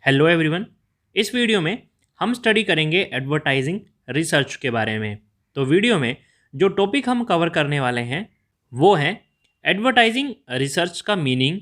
Hello everyone. इस video में हम स्टडी करेंगे एडवर्टाइजिंग रिसर्च के बारे में। तो वीडियो में जो टॉपिक हम कवर करने वाले हैं वो है एडवर्टाइजिंग रिसर्च का meaning,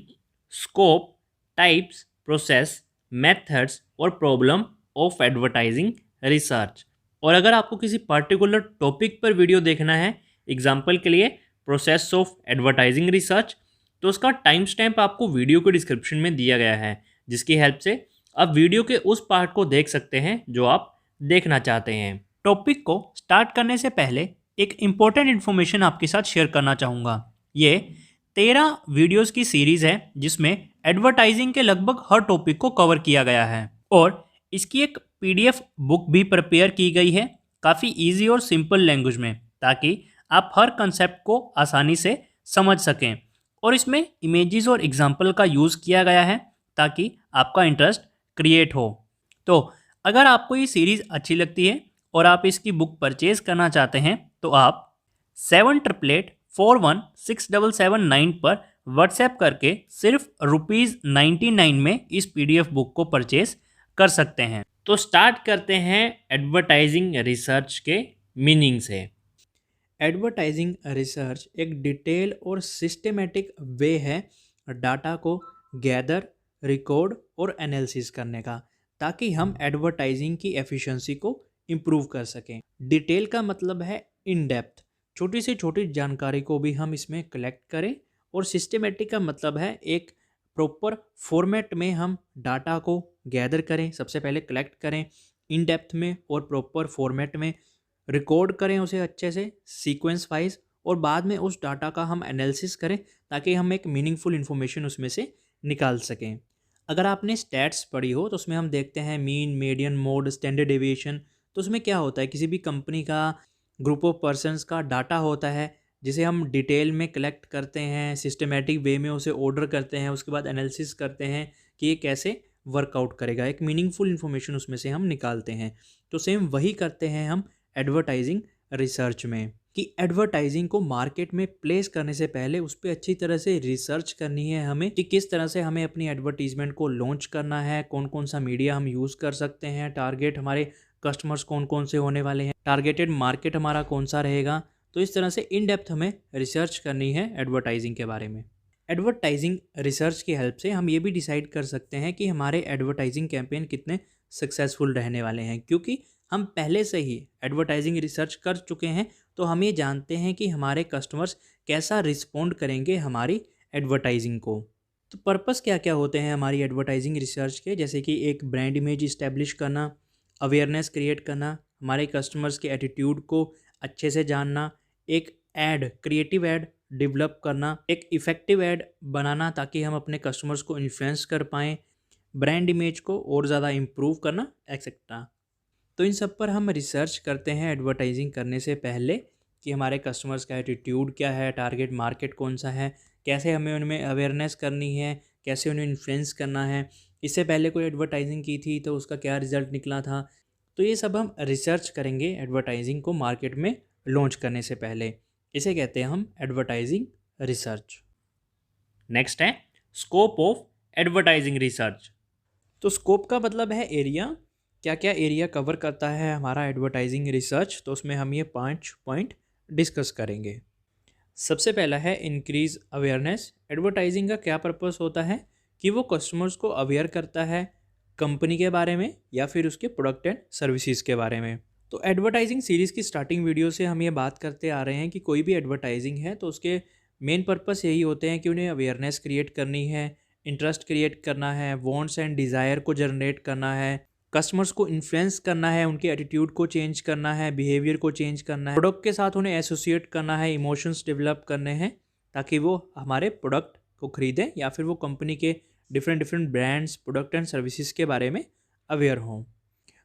scope, types, process, methods और प्रॉब्लम ऑफ एडवर्टाइजिंग रिसर्च। और अगर आपको किसी पर्टिकुलर टॉपिक पर वीडियो देखना है, एग्जाम्पल के लिए प्रोसेस ऑफ एडवर्टाइजिंग रिसर्च, तो उसका टाइम स्टैम्प आपको वीडियो के डिस्क्रिप्शन में दिया गया है, जिसकी हेल्प से आप वीडियो के उस पार्ट को देख सकते हैं जो आप देखना चाहते हैं। टॉपिक को स्टार्ट करने से पहले एक इम्पोर्टेंट इन्फॉर्मेशन आपके साथ शेयर करना चाहूँगा। ये 13 वीडियोस की सीरीज़ है जिसमें एडवर्टाइजिंग के लगभग हर टॉपिक को कवर किया गया है और इसकी एक पीडीएफ बुक भी प्रिपेयर की गई है काफ़ी इजी और सिंपल लैंग्वेज में, ताकि आप हर कंसेप्ट को आसानी से समझ सकें। और इसमें इमेजेस और एग्जाम्पल का यूज़ किया गया है ताकि आपका इंटरेस्ट क्रिएट हो। तो अगर आपको ये सीरीज़ अच्छी लगती है और आप इसकी बुक परचेज करना चाहते हैं तो आप 7888416779 पर व्हाट्सएप करके सिर्फ ₹99 में इस पीडीएफ बुक को परचेज कर सकते हैं। तो स्टार्ट करते हैं एडवर्टाइजिंग रिसर्च के मीनिंग से। एडवर्टाइजिंग रिसर्च एक डिटेल और सिस्टमेटिक वे है डाटा को गैदर, रिकॉर्ड और एनालिसिस करने का, ताकि हम एडवर्टाइजिंग की एफिशिएंसी को इम्प्रूव कर सकें। डिटेल का मतलब है इन डेप्थ, छोटी से छोटी जानकारी को भी हम इसमें कलेक्ट करें। और सिस्टमेटिक का मतलब है एक प्रॉपर फॉर्मेट में हम डाटा को गैदर करें, सबसे पहले कलेक्ट करें इन डेप्थ में और प्रॉपर फॉर्मेट में, रिकॉर्ड करें उसे अच्छे से सीक्वेंस वाइज, और बाद में उस डाटा का हम एनालिसिस करें ताकि हम एक मीनिंगफुल इन्फॉर्मेशन उसमें से निकाल सकें। अगर आपने स्टैट्स पढ़ी हो तो उसमें हम देखते हैं mean, median, mode, standard deviation. तो उसमें क्या होता है, किसी भी कंपनी का ग्रुप ऑफ पर्सनस का डाटा होता है जिसे हम डिटेल में कलेक्ट करते हैं, सिस्टमेटिक वे में उसे ऑर्डर करते हैं, उसके बाद एनालिसिस करते हैं कि ये कैसे वर्कआउट करेगा, एक मीनिंगफुल इन्फॉर्मेशन उसमें से हम निकालते हैं। तो सेम वही करते हैं हम एडवर्टाइजिंग रिसर्च में, कि एडवर्टाइजिंग को मार्केट में प्लेस करने से पहले उस पर अच्छी तरह से रिसर्च करनी है हमें, कि किस तरह से हमें अपनी एडवर्टीजमेंट को लॉन्च करना है, कौन कौन सा मीडिया हम यूज़ कर सकते हैं, टारगेट हमारे कस्टमर्स कौन कौन से होने वाले हैं, टारगेटेड मार्केट हमारा कौन सा रहेगा। तो इस तरह से इन डेप्थ हमें रिसर्च करनी है एडवर्टाइजिंग के बारे में। एडवर्टाइजिंग रिसर्च की हेल्प से हम ये भी डिसाइड कर सकते हैं कि हमारे एडवर्टाइजिंग कैंपेन कितने सक्सेसफुल रहने वाले हैं, क्योंकि हम पहले से ही एडवर्टाइजिंग रिसर्च कर चुके हैं। तो हम ये जानते हैं कि हमारे कस्टमर्स कैसा रिस्पोंड करेंगे हमारी एडवर्टाइजिंग को। तो पर्पस क्या क्या होते हैं हमारी एडवर्टाइजिंग रिसर्च के, जैसे कि एक ब्रांड इमेज इस्टेब्लिश करना, अवेयरनेस क्रिएट करना, हमारे कस्टमर्स के एटीट्यूड को अच्छे से जानना, एक एड, क्रिएटिव एड डेवलप करना, एक इफ़ेक्टिव एड बनाना ताकि हम अपने कस्टमर्स को इन्फ्लुएंस कर पाएँ, ब्रांड इमेज को और ज़्यादा इम्प्रूव करना, एक्सेट्रा। तो इन सब पर हम रिसर्च करते हैं एडवर्टाइजिंग करने से पहले, कि हमारे कस्टमर्स का एटीट्यूड क्या है, टारगेट मार्केट कौन सा है, कैसे हमें उनमें अवेयरनेस करनी है, कैसे उन्हें इन्फ्लुएंस करना है, इससे पहले कोई एडवर्टाइजिंग की थी तो उसका क्या रिजल्ट निकला था। तो ये सब हम रिसर्च करेंगे एडवर्टाइजिंग को मार्केट में लॉन्च करने से पहले। इसे कहते हैं हम एडवर्टाइजिंग रिसर्च। नेक्स्ट है स्कोप ऑफ एडवर्टाइजिंग रिसर्च। तो स्कोप का मतलब है एरिया, क्या क्या एरिया कवर करता है हमारा एडवर्टाइजिंग रिसर्च। तो उसमें हम ये 5 पॉइंट डिस्कस करेंगे। सबसे पहला है इंक्रीज अवेयरनेस। एडवर्टाइजिंग का क्या पर्पस होता है, कि वो कस्टमर्स को अवेयर करता है कंपनी के बारे में या फिर उसके प्रोडक्ट एंड सर्विसेज के बारे में। तो एडवर्टाइजिंग सीरीज़ की स्टार्टिंग वीडियो से हम ये बात करते आ रहे हैं कि कोई भी एडवर्टाइजिंग है तो उसके मेन पर्पस यही होते हैं कि उन्हें अवेयरनेस क्रिएट करनी है, इंटरेस्ट क्रिएट करना है, वांट्स एंड डिज़ायर को जनरेट करना है, कस्टमर्स को इन्फ्लुएंस करना है, उनके एटीट्यूड को चेंज करना है, बिहेवियर को चेंज करना है, प्रोडक्ट के साथ उन्हें एसोसिएट करना है, इमोशंस डेवलप करने हैं ताकि वो हमारे प्रोडक्ट को खरीदें या फिर वो कंपनी के different different brands, product and services के बारे में अवेयर हों।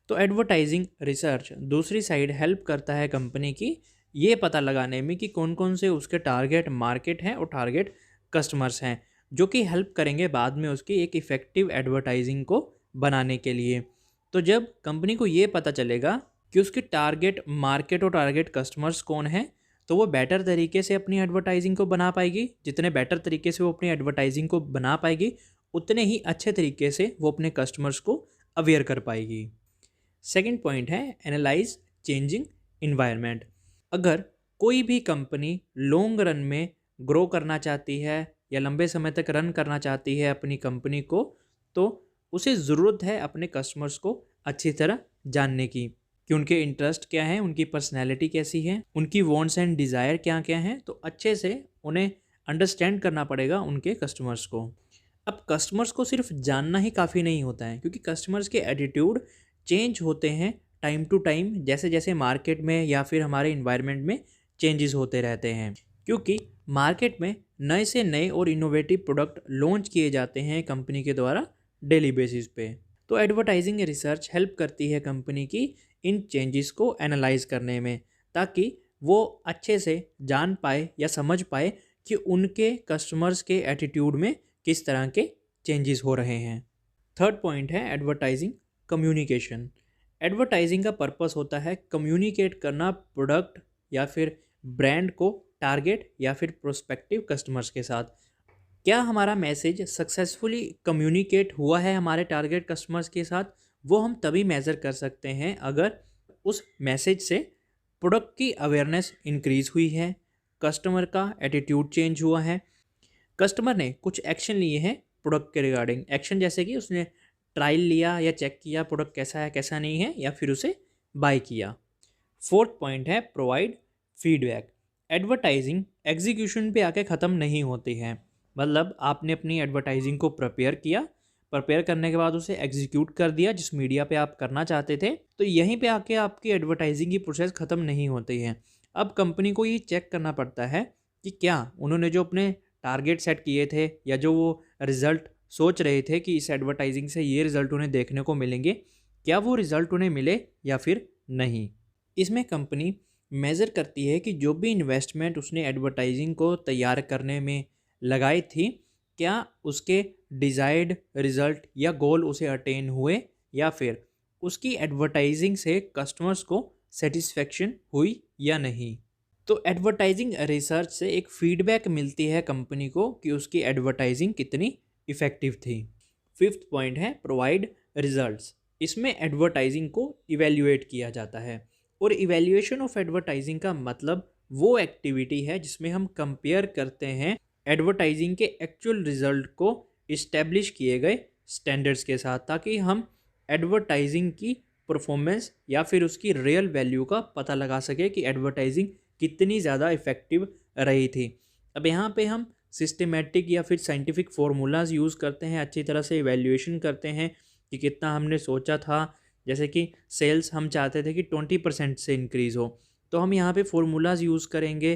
तो एडवर्टाइजिंग रिसर्च दूसरी साइड हेल्प करता है कंपनी की ये पता लगाने में कि कौन कौन से उसके टारगेट मार्केट हैं और टारगेट कस्टमर्स हैं, जो कि हेल्प करेंगे बाद में उसकी एक इफ़ेक्टिव एडवर्टाइजिंग को बनाने के लिए। तो जब कंपनी को ये पता चलेगा कि उसके टारगेट मार्केट और टारगेट कस्टमर्स कौन हैं, तो वो बेटर तरीके से अपनी एडवर्टाइजिंग को बना पाएगी। जितने बेटर तरीके से वो अपनी एडवर्टाइजिंग को बना पाएगी, उतने ही अच्छे तरीके से वो अपने कस्टमर्स को अवेयर कर पाएगी। सेकंड पॉइंट है एनालाइज चेंजिंग इन्वायरमेंट। अगर कोई भी कंपनी लॉन्ग रन में ग्रो करना चाहती है या लंबे समय तक रन करना चाहती है अपनी कंपनी को, तो उसे ज़रूरत है अपने कस्टमर्स को अच्छी तरह जानने की कि उनके इंटरेस्ट क्या हैं, उनकी पर्सनैलिटी कैसी है, उनकी वॉन्ट्स एंड डिज़ायर क्या क्या हैं। तो अच्छे से उन्हें अंडरस्टैंड करना पड़ेगा उनके कस्टमर्स को। अब कस्टमर्स को सिर्फ जानना ही काफ़ी नहीं होता है, क्योंकि कस्टमर्स के एटीट्यूड चेंज होते हैं टाइम टू टाइम, जैसे जैसे मार्केट में या फिर हमारे इन्वायरमेंट में चेंजेस होते रहते हैं। क्योंकि मार्केट में नए से नए और इनोवेटिव प्रोडक्ट लॉन्च किए जाते हैं कंपनी के द्वारा डेली बेसिस पे। तो एडवर्टाइजिंग रिसर्च हेल्प करती है कंपनी की इन चेंजेस को एनालाइज करने में, ताकि वो अच्छे से जान पाए या समझ पाए कि उनके कस्टमर्स के एटीट्यूड में किस तरह के चेंजेस हो रहे हैं। थर्ड पॉइंट है एडवर्टाइजिंग कम्युनिकेशन। एडवर्टाइजिंग का पर्पस होता है कम्युनिकेट करना प्रोडक्ट या फिर ब्रांड को टारगेट या फिर प्रोस्पेक्टिव कस्टमर्स के साथ। क्या हमारा मैसेज सक्सेसफुली कम्युनिकेट हुआ है हमारे टारगेट कस्टमर्स के साथ, वो हम तभी मेज़र कर सकते हैं अगर उस मैसेज से प्रोडक्ट की अवेयरनेस इंक्रीज़ हुई है, कस्टमर का एटीट्यूड चेंज हुआ है, कस्टमर ने कुछ एक्शन लिए हैं प्रोडक्ट के रिगार्डिंग। एक्शन जैसे कि उसने ट्रायल लिया या चेक किया प्रोडक्ट कैसा है कैसा नहीं है, या फिर उसे बाय किया। फोर्थ पॉइंट है प्रोवाइड फीडबैक। एडवर्टाइजिंग एग्जीक्यूशन पे आके ख़त्म नहीं होती है। मतलब आपने अपनी एडवर्टाइजिंग को प्रिपेयर किया, प्रिपेयर करने के बाद उसे एग्जीक्यूट कर दिया जिस मीडिया पे आप करना चाहते थे, तो यहीं पे आके आपकी एडवर्टाइजिंग की प्रोसेस ख़त्म नहीं होती है। अब कंपनी को ये चेक करना पड़ता है कि क्या उन्होंने जो अपने टारगेट सेट किए थे या जो वो रिज़ल्ट सोच रहे थे कि इस एडवर्टाइजिंग से ये रिज़ल्ट उन्हें देखने को मिलेंगे, क्या वो रिज़ल्ट उन्हें मिले या फिर नहीं। इसमें कंपनी मेज़र करती है कि जो भी इन्वेस्टमेंट उसने एडवर्टाइजिंग को तैयार करने में लगाई थी, क्या उसके डिज़ायर्ड रिज़ल्ट या गोल उसे अटेन हुए, या फिर उसकी एडवर्टाइजिंग से कस्टमर्स को सेटिस्फेक्शन हुई या नहीं। तो एडवर्टाइजिंग रिसर्च से एक फीडबैक मिलती है कंपनी को कि उसकी एडवर्टाइजिंग कितनी इफ़ेक्टिव थी। फिफ्थ पॉइंट है प्रोवाइड रिजल्ट्स। इसमें एडवर्टाइजिंग को इवेल्युएट किया जाता है, और इवेल्युएशन ऑफ एडवर्टाइजिंग का मतलब वो एक्टिविटी है जिसमें हम कंपेयर करते हैं एडवर्टाइजिंग के एक्चुअल रिजल्ट को इस्टेब्लिश किए गए स्टैंडर्ड्स के साथ, ताकि हम एडवर्टाइजिंग की परफॉर्मेंस या फिर उसकी रियल वैल्यू का पता लगा सके कि एडवर्टाइजिंग कितनी ज़्यादा इफ़ेक्टिव रही थी। अब यहाँ पे हम सिस्टमेटिक या फिर साइंटिफिक फार्मूलाज यूज़ करते हैं, अच्छी तरह से इवैल्यूएशन करते हैं कि कितना हमने सोचा था। जैसे कि सेल्स हम चाहते थे कि 20% से इंक्रीज़ हो, तो हम यहाँ पे फार्मूलाज यूज़ करेंगे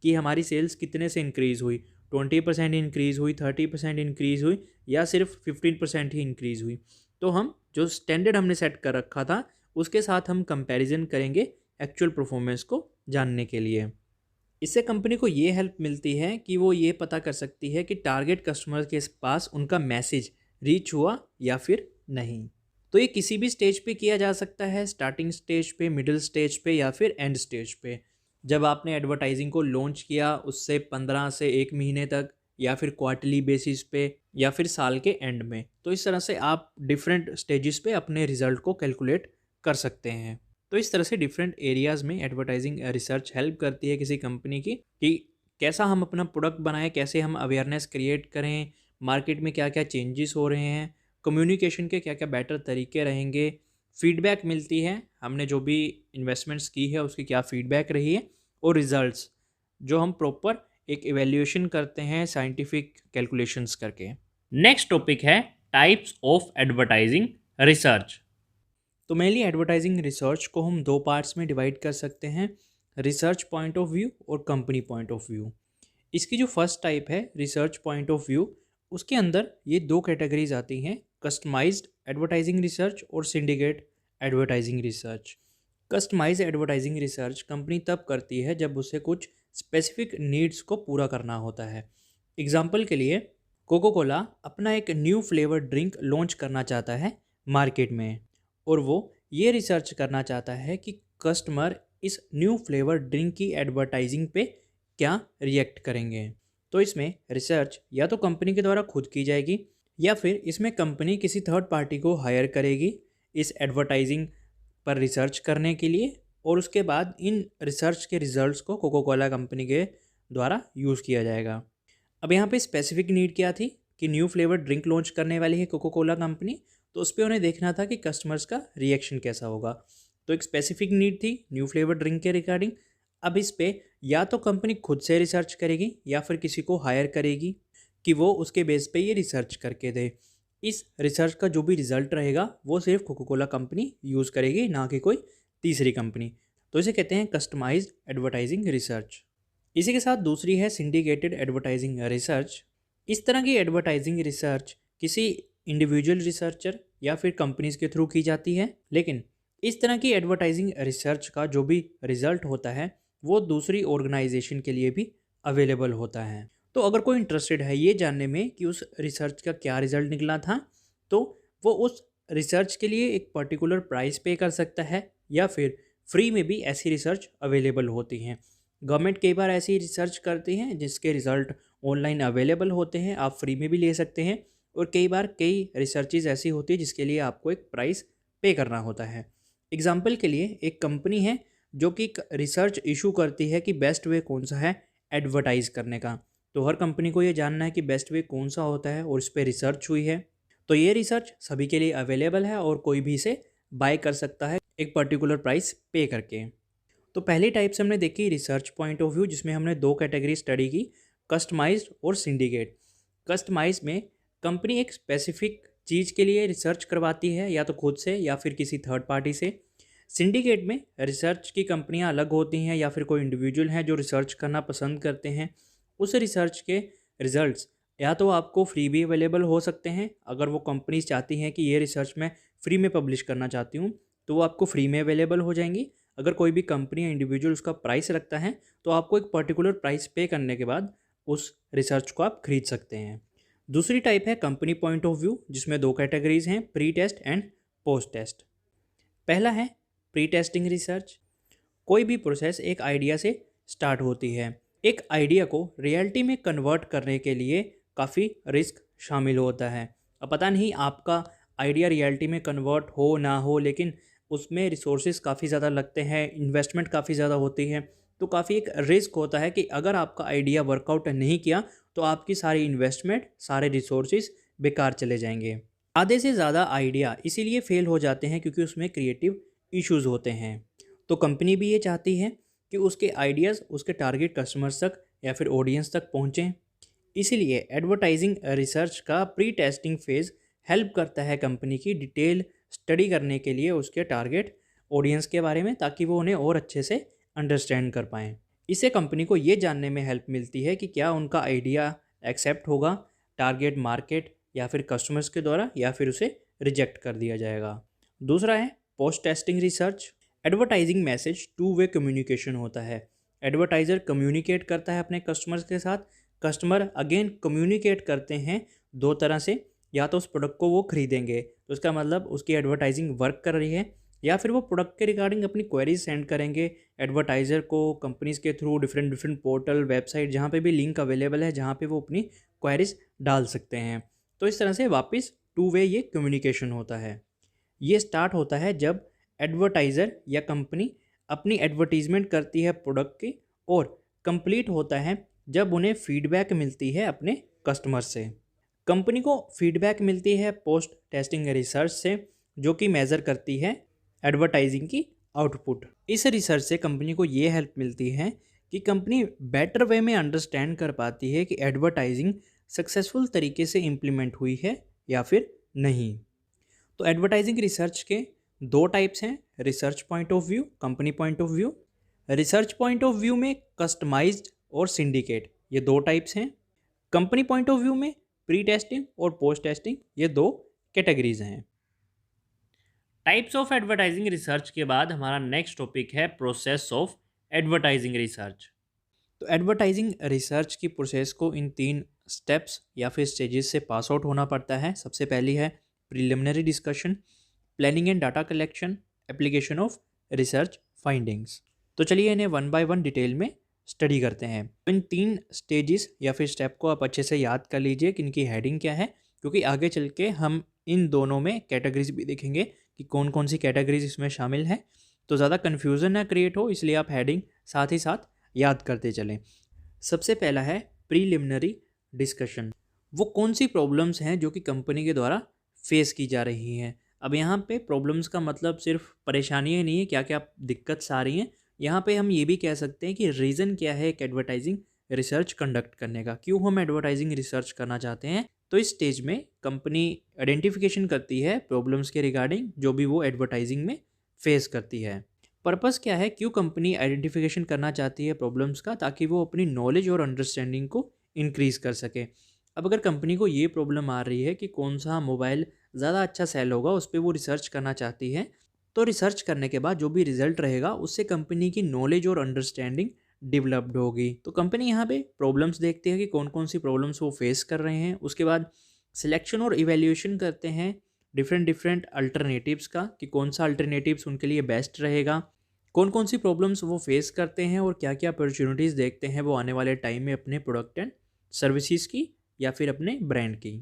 कि हमारी सेल्स कितने से इंक्रीज़ हुई, 20% इंक्रीज़ हुई, 30% इंक्रीज़ हुई, या सिर्फ 15% ही इंक्रीज़ हुई। तो हम जो स्टैंडर्ड हमने सेट कर रखा था उसके साथ हम कंपैरिजन करेंगे एक्चुअल परफॉर्मेंस को जानने के लिए। इससे कंपनी को ये हेल्प मिलती है कि वो ये पता कर सकती है कि टारगेट कस्टमर के पास उनका मैसेज रीच हुआ या फिर नहीं। तो ये किसी भी स्टेज पे किया जा सकता है, स्टार्टिंग स्टेज पे, मिडिल स्टेज पे या फिर एंड स्टेज पे। जब आपने एडवर्टाइजिंग को लॉन्च किया उससे 15 से 1 महीने तक, या फिर क्वार्टरली बेसिस पे, या फिर साल के एंड में। तो इस तरह से आप डिफरेंट स्टेजेस पे अपने रिजल्ट को कैलकुलेट कर सकते हैं। तो इस तरह से डिफरेंट एरियाज़ में एडवर्टाइजिंग रिसर्च हेल्प करती है किसी कंपनी की कि कैसा हम अपना प्रोडक्ट बनाएं, कैसे हम अवेयरनेस क्रिएट करें, मार्केट में क्या क्या चेंजेस हो रहे हैं, कम्युनिकेशन के क्या क्या बेटर तरीके रहेंगे। फीडबैक मिलती है, हमने जो भी इन्वेस्टमेंट्स की है उसकी क्या फीडबैक रही है, और रिजल्ट्स जो हम प्रॉपर एक इवेल्यूएशन करते हैं साइंटिफिक कैलकुलेशंस करके। नेक्स्ट टॉपिक है टाइप्स ऑफ एडवर्टाइजिंग रिसर्च। तो मेनली एडवर्टाइजिंग रिसर्च को हम दो पार्ट्स में डिवाइड कर सकते हैं, रिसर्च पॉइंट ऑफ व्यू और कंपनी पॉइंट ऑफ व्यू। इसकी जो फर्स्ट टाइप है रिसर्च पॉइंट ऑफ व्यू, उसके अंदर ये दो कैटेगरीज आती हैं, कस्टमाइज्ड एडवर्टाइजिंग रिसर्च और syndicate advertising research. Customised advertising research company तब करती है जब उसे कुछ स्पेसिफिक नीड्स को पूरा करना होता है। एग्जाम्पल के लिए कोको कोला अपना एक न्यू फ्लेवर ड्रिंक लॉन्च करना चाहता है मार्केट में, और वो ये रिसर्च करना चाहता है कि कस्टमर इस न्यू फ्लेवर ड्रिंक की एडवर्टाइजिंग पे क्या रिएक्ट करेंगे। तो इसमें रिसर्च या तो कंपनी के द्वारा खुद की जाएगी, या फिर इसमें कंपनी किसी थर्ड पार्टी को हायर करेगी इस एडवर्टाइजिंग पर रिसर्च करने के लिए, और उसके बाद इन रिसर्च के रिजल्ट्स को कोको कोला कंपनी के द्वारा यूज़ किया जाएगा। अब यहाँ पे स्पेसिफिक नीड क्या थी कि न्यू फ्लेवर ड्रिंक लॉन्च करने वाली है कोको कोला कंपनी, तो उस पर उन्हें देखना था कि कस्टमर्स का रिएक्शन कैसा होगा। तो एक स्पेसिफिक नीड थी न्यू फ्लेवर ड्रिंक के रिगार्डिंग। अब इस पे या तो कंपनी खुद से रिसर्च करेगी या फिर किसी को हायर करेगी कि वो उसके बेस पे ये रिसर्च करके दे। इस रिसर्च का जो भी रिजल्ट रहेगा वो सिर्फ कोको कोला कंपनी यूज़ करेगी, ना कि कोई तीसरी कंपनी। तो इसे कहते हैं कस्टमाइज्ड एडवर्टाइजिंग रिसर्च। इसी के साथ दूसरी है सिंडिकेटेड एडवर्टाइजिंग रिसर्च। इस तरह की एडवर्टाइजिंग रिसर्च किसी इंडिविजुअल रिसर्चर या फिर कंपनीज के थ्रू की जाती है, लेकिन इस तरह की एडवर्टाइजिंग रिसर्च का जो भी रिजल्ट होता है वो दूसरी ऑर्गेनाइजेशन के लिए भी अवेलेबल होता है। तो अगर कोई इंटरेस्टेड है ये जानने में कि उस रिसर्च का क्या रिजल्ट निकला था, तो वो उस रिसर्च के लिए एक पर्टिकुलर प्राइस पे कर सकता है, या फिर फ्री में भी ऐसी रिसर्च अवेलेबल होती हैं। गवर्नमेंट कई बार ऐसी रिसर्च करती हैं जिसके रिजल्ट ऑनलाइन अवेलेबल होते हैं, आप फ्री में भी ले सकते हैं, और कई बार कई रिसर्चेज ऐसी होती है जिसके लिए आपको एक प्राइस पे करना होता है। एग्जाम्पल के लिए एक कंपनी है जो कि एक रिसर्च इशू करती है कि बेस्ट वे कौन सा है एडवर्टाइज़ करने का। तो हर कंपनी को ये जानना है कि बेस्ट वे कौन सा होता है और इस पर रिसर्च हुई है। तो ये रिसर्च सभी के लिए अवेलेबल है और कोई भी इसे बाय कर सकता है एक पर्टिकुलर प्राइस पे करके। तो पहली टाइप से हमने देखी रिसर्च पॉइंट ऑफ व्यू, जिसमें हमने दो कैटेगरी स्टडी की, कस्टमाइज्ड और सिंडिकेट। कस्टमाइज में कंपनी एक स्पेसिफिक चीज़ के लिए रिसर्च करवाती है, या तो खुद से या फिर किसी थर्ड पार्टी से। सिंडिकेट में रिसर्च की कंपनियां अलग होती हैं या फिर कोई इंडिविजुअल हैं जो रिसर्च करना पसंद करते हैं। उस रिसर्च के रिजल्ट्स या तो आपको फ्री भी अवेलेबल हो सकते हैं, अगर वो कंपनीज चाहती हैं कि ये रिसर्च मैं फ्री में पब्लिश करना चाहती हूँ तो वो आपको फ्री में अवेलेबल हो जाएंगी। अगर कोई भी कंपनी या इंडिविजुअल उसका प्राइस रखता है तो आपको एक पर्टिकुलर प्राइस पे करने के बाद उस रिसर्च को आप खरीद सकते हैं। दूसरी टाइप है कंपनी पॉइंट ऑफ व्यू, जिसमें दो कैटेगरीज हैं, pre test and post test. पहला है प्री टेस्टिंग रिसर्च। कोई भी प्रोसेस एक आइडिया से स्टार्ट होती है। एक आइडिया को रियलिटी में कन्वर्ट करने के लिए काफ़ी रिस्क शामिल होता है। अब पता नहीं आपका आइडिया रियलिटी में कन्वर्ट हो ना हो, लेकिन उसमें रिसोर्सेज काफ़ी ज़्यादा लगते हैं, इन्वेस्टमेंट काफ़ी ज़्यादा होती है, तो काफ़ी एक रिस्क होता है कि अगर आपका आइडिया वर्कआउट नहीं किया तो आपकी सारी इन्वेस्टमेंट, सारे रिसोर्सेज बेकार चले जाएंगे। आधे से ज़्यादा आइडिया इसीलिए फेल हो जाते हैं क्योंकि उसमें क्रिएटिव इश्यूज होते हैं। तो कंपनी भी ये चाहती है कि उसके आइडियाज़ उसके टारगेट कस्टमर्स तक या फिर ऑडियंस तक पहुँचें। इसीलिए एडवर्टाइजिंग रिसर्च का प्री टेस्टिंग फेज़ हेल्प करता है कंपनी की डिटेल स्टडी करने के लिए उसके टारगेट ऑडियंस के बारे में, ताकि वो उन्हें और अच्छे से अंडरस्टैंड कर पाएँ। इससे कंपनी को ये जानने में हेल्प मिलती है कि क्या उनका आइडिया एक्सेप्ट होगा टारगेट मार्केट या फिर कस्टमर्स के द्वारा, या फिर उसे रिजेक्ट कर दिया जाएगा। दूसरा है post testing research. Advertising message two way communication होता है। एडवर्टाइज़र कम्युनिकेट करता है अपने कस्टमर्स के साथ, कस्टमर अगेन कम्युनिकेट करते हैं दो तरह से, या तो उस प्रोडक्ट को वो खरीदेंगे तो उसका मतलब उसकी एडवर्टाइजिंग वर्क कर रही है, या फिर वो प्रोडक्ट के रिगार्डिंग अपनी क्वेरीज सेंड करेंगे एडवर्टाइज़र को कंपनीज़ के through, different different portal website जहाँ पे भी लिंक अवेलेबल है जहाँ पे वो अपनी क्वेरीज डाल सकते हैं। तो इस तरह से वापस टू वे ये कम्युनिकेशन होता है। ये स्टार्ट होता है जब एडवर्टाइज़र या कंपनी अपनी एडवर्टीज़मेंट करती है प्रोडक्ट की, और कंप्लीट होता है जब उन्हें फीडबैक मिलती है अपने कस्टमर से। कंपनी को फीडबैक मिलती है पोस्ट टेस्टिंग रिसर्च से, जो कि मेज़र करती है एडवर्टाइजिंग की आउटपुट। इस रिसर्च से कंपनी को ये हेल्प मिलती है कि कंपनी बेटर वे में अंडरस्टैंड कर पाती है कि एडवर्टाइजिंग सक्सेसफुल तरीके से इम्प्लीमेंट हुई है या फिर नहीं। तो एडवर्टाइजिंग रिसर्च के दो टाइप्स हैं, research point of view, company point of view. Research point of view में कस्टमाइज्ड और सिंडिकेट ये दो टाइप्स हैं। कंपनी पॉइंट ऑफ व्यू में प्री टेस्टिंग और पोस्ट टेस्टिंग ये दो कैटेगरीज हैं। टाइप्स ऑफ एडवर्टाइजिंग रिसर्च के बाद हमारा नेक्स्ट टॉपिक है प्रोसेस ऑफ एडवर्टाइजिंग रिसर्च। तो एडवर्टाइजिंग रिसर्च की प्रोसेस को इन 3 स्टेप्स या फिर स्टेजेस से पास आउट होना पड़ता है। सबसे पहली है preliminary discussion, planning and data collection, application of research findings. तो चलिए इन्हें वन बाय वन डिटेल में स्टडी करते हैं। इन 3 स्टेजेस या फिर स्टेप को आप अच्छे से याद कर लीजिए कि इनकी हेडिंग क्या है क्योंकि आगे चल के हम इन दोनों में कैटेगरीज भी देखेंगे कि कौन कौन सी कैटेगरीज इसमें शामिल हैं। तो ज़्यादा कन्फ्यूज़न ना क्रिएट हो, इसलिए आप हेडिंग साथ ही साथ याद करते चलें। सबसे पहला है प्रीलिमिनरी डिस्कशन। वो कौन सी प्रॉब्लम्स हैं जो कि कंपनी के द्वारा फेस की जा रही हैं। अब यहाँ पे प्रॉब्लम्स का मतलब सिर्फ परेशानियाँ नहीं है, क्या क्या दिक्कत आ रही हैं। यहाँ पे हम ये भी कह सकते हैं कि रीज़न क्या है एक एडवर्टाइजिंग रिसर्च कंडक्ट करने का, क्यों हम एडवर्टाइजिंग रिसर्च करना चाहते हैं। तो इस स्टेज में कंपनी आइडेंटिफिकेशन करती है प्रॉब्लम्स के रिगार्डिंग जो भी वो एडवर्टाइजिंग में फेस करती है। पर्पस क्या है, क्यों कंपनी आइडेंटिफिकेशन करना चाहती है प्रॉब्लम्स का, ताकि वो अपनी नॉलेज और अंडरस्टैंडिंग को इंक्रीज़ कर सके। अब अगर कंपनी को ये प्रॉब्लम आ रही है कि कौन सा मोबाइल ज़्यादा अच्छा सेल होगा, उस पर वो रिसर्च करना चाहती है। तो रिसर्च करने के बाद जो भी रिजल्ट रहेगा उससे कंपनी की नॉलेज और अंडरस्टैंडिंग डेवलप्ड होगी। तो कंपनी यहाँ पे प्रॉब्लम्स देखती है कि कौन कौन सी प्रॉब्लम्स वो फेस कर रहे हैं। उसके बाद सिलेक्शन और इवेल्यूएशन करते हैं डिफरेंट डिफरेंट अल्टरनेटिव्स का, कि कौन सा अल्टरनेटिव्स उनके लिए बेस्ट रहेगा, कौन कौन सी प्रॉब्लम्स वो फेस करते हैं और क्या क्या अपॉर्चुनिटीज़ देखते हैं वो आने वाले टाइम में अपने प्रोडक्ट एंड सर्विसेज की या फिर अपने ब्रांड की।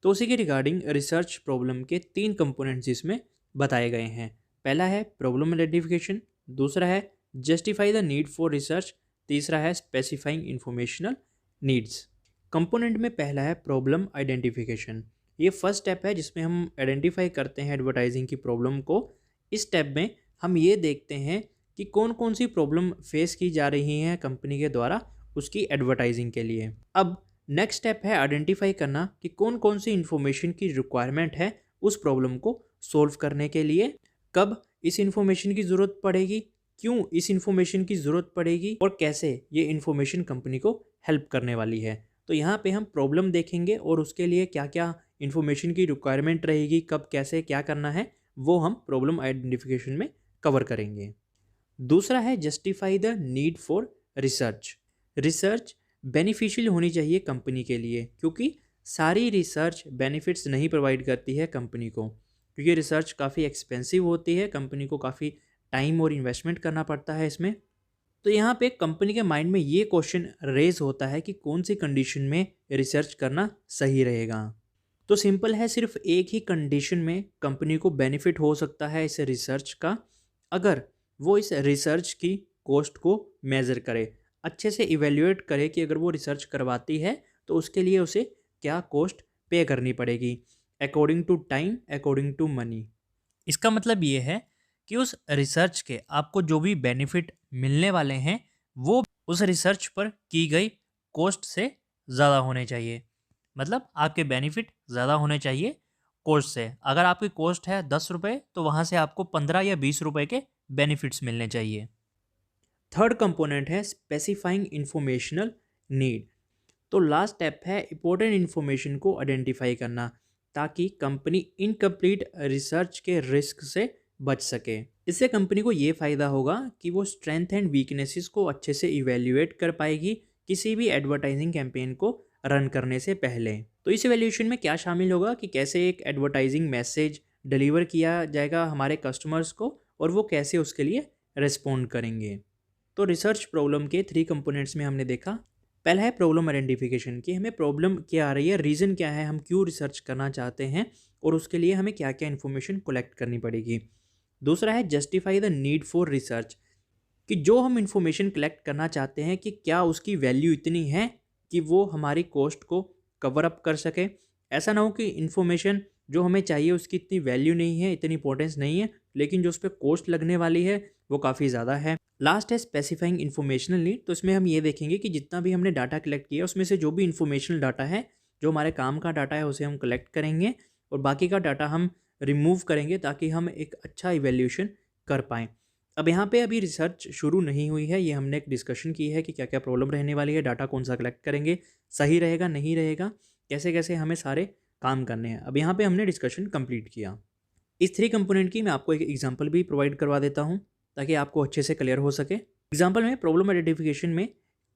तो उसी के रिगार्डिंग रिसर्च प्रॉब्लम के 3 कंपोनेंट्स इसमें बताए गए हैं। पहला है प्रॉब्लम आइडेंटिफिकेशन, दूसरा है justify the need for research, तीसरा है स्पेसिफाइंग इंफॉर्मेशनल नीड्स। कंपोनेंट में पहला है प्रॉब्लम आइडेंटिफिकेशन। ये फर्स्ट स्टेप है जिसमें हम आइडेंटिफाई करते हैं एडवर्टाइजिंग की प्रॉब्लम को। इस स्टेप में हम ये देखते हैं कि कौन कौन सी प्रॉब्लम फेस की जा रही हैं कंपनी के द्वारा उसकी एडवर्टाइजिंग के लिए। अब नेक्स्ट स्टेप है आइडेंटिफाई करना कि कौन कौन सी इन्फॉर्मेशन की रिक्वायरमेंट है उस प्रॉब्लम को सॉल्व करने के लिए, कब इस इन्फॉर्मेशन की ज़रूरत पड़ेगी, क्यों इस इन्फॉर्मेशन की ज़रूरत पड़ेगी और कैसे ये इन्फॉर्मेशन कंपनी को हेल्प करने वाली है। तो यहाँ पे हम प्रॉब्लम देखेंगे और उसके लिए क्या क्या इन्फॉर्मेशन की रिक्वायरमेंट रहेगी, कब कैसे क्या करना है, वो हम प्रॉब्लम आइडेंटिफिकेशन में कवर करेंगे। दूसरा है justify the need for research. Research beneficial होनी चाहिए कंपनी के लिए, क्योंकि सारी रिसर्च बेनिफिट्स नहीं प्रोवाइड करती है कंपनी को, क्योंकि रिसर्च काफ़ी एक्सपेंसिव होती है, कंपनी को काफ़ी टाइम और इन्वेस्टमेंट करना पड़ता है इसमें। तो यहाँ पे कंपनी के माइंड में ये क्वेश्चन रेज होता है कि कौन सी कंडीशन में रिसर्च करना सही रहेगा। तो सिंपल है, सिर्फ एक ही कंडीशन में कंपनी को बेनिफिट हो सकता है इस रिसर्च का, अगर वो इस रिसर्च की कॉस्ट को मेज़र करे, अच्छे से इवेल्युएट करे कि अगर वो रिसर्च करवाती है तो उसके लिए उसे क्या कॉस्ट पे करनी पड़ेगी, according to time, according to money. इसका मतलब ये है कि उस रिसर्च के आपको जो भी बेनिफिट मिलने वाले हैं वो उस रिसर्च पर की गई कॉस्ट से ज़्यादा होने चाहिए। मतलब आपके बेनिफिट ज़्यादा होने चाहिए कॉस्ट से। अगर आपकी कॉस्ट है 10 रुपये तो वहाँ से आपको 15 या 20 रुपये के बेनिफिट्स मिलने चाहिए। थर्ड कंपोनेंट है स्पेसिफाइंग इंफॉर्मेशनल नीड। तो लास्ट स्टेप है इंपॉर्टेंट इन्फॉर्मेशन को आइडेंटिफाई करना, ताकि कंपनी इनकम्प्लीट रिसर्च के रिस्क से बच सके। इससे कंपनी को ये फ़ायदा होगा कि वो स्ट्रेंथ एंड वीकनेसेस को अच्छे से इवेल्युएट कर पाएगी किसी भी एडवर्टाइजिंग कैंपेन को रन करने से पहले। तो इस इवेल्यूएशन में क्या शामिल होगा कि कैसे एक एडवर्टाइजिंग मैसेज डिलीवर किया जाएगा हमारे कस्टमर्स को और वो कैसे उसके लिए रिस्पॉन्ड करेंगे। तो रिसर्च प्रॉब्लम के 3 कंपोनेंट्स में हमने देखा। पहला है प्रॉब्लम आइडेंटिफिकेशन, कि हमें प्रॉब्लम क्या आ रही है, रीज़न क्या है, हम क्यों रिसर्च करना चाहते हैं और उसके लिए हमें क्या क्या इन्फॉर्मेशन कलेक्ट करनी पड़ेगी। दूसरा है justify the need for research, कि जो हम इन्फॉर्मेशन कलेक्ट करना चाहते हैं कि क्या उसकी वैल्यू इतनी है कि वो हमारी कॉस्ट को कवर अप कर सके। ऐसा ना हो कि इन्फॉर्मेशन जो हमें चाहिए उसकी इतनी वैल्यू नहीं है, इतनी इंपॉर्टेंस नहीं है, लेकिन जो उस पर कॉस्ट लगने वाली है वो काफ़ी ज़्यादा है। लास्ट है स्पेसिफाइंग इन्फॉर्मेशनल नीड। तो इसमें हम ये देखेंगे कि जितना भी हमने डाटा कलेक्ट किया उसमें से जो भी इन्फॉर्मेशनल डाटा है, जो हमारे काम का डाटा है, उसे हम कलेक्ट करेंगे और बाकी का डाटा हम रिमूव करेंगे ताकि हम एक अच्छा इवैल्यूएशन कर पाएँ। अब यहाँ पे अभी रिसर्च शुरू नहीं हुई है, ये हमने एक डिस्कशन की है कि क्या क्या प्रॉब्लम रहने वाली है, डाटा कौन सा कलेक्ट करेंगे, सही रहेगा नहीं रहेगा, कैसे कैसे हमें सारे काम करने हैं। अब यहाँ पे हमने डिस्कशन कंप्लीट किया। इस 3 कंपोनेंट की मैं आपको एक एग्जांपल भी प्रोवाइड करवा देता हूँ ताकि आपको अच्छे से क्लियर हो सके। एग्जांपल में प्रॉब्लम आइडेंटिफिकेशन में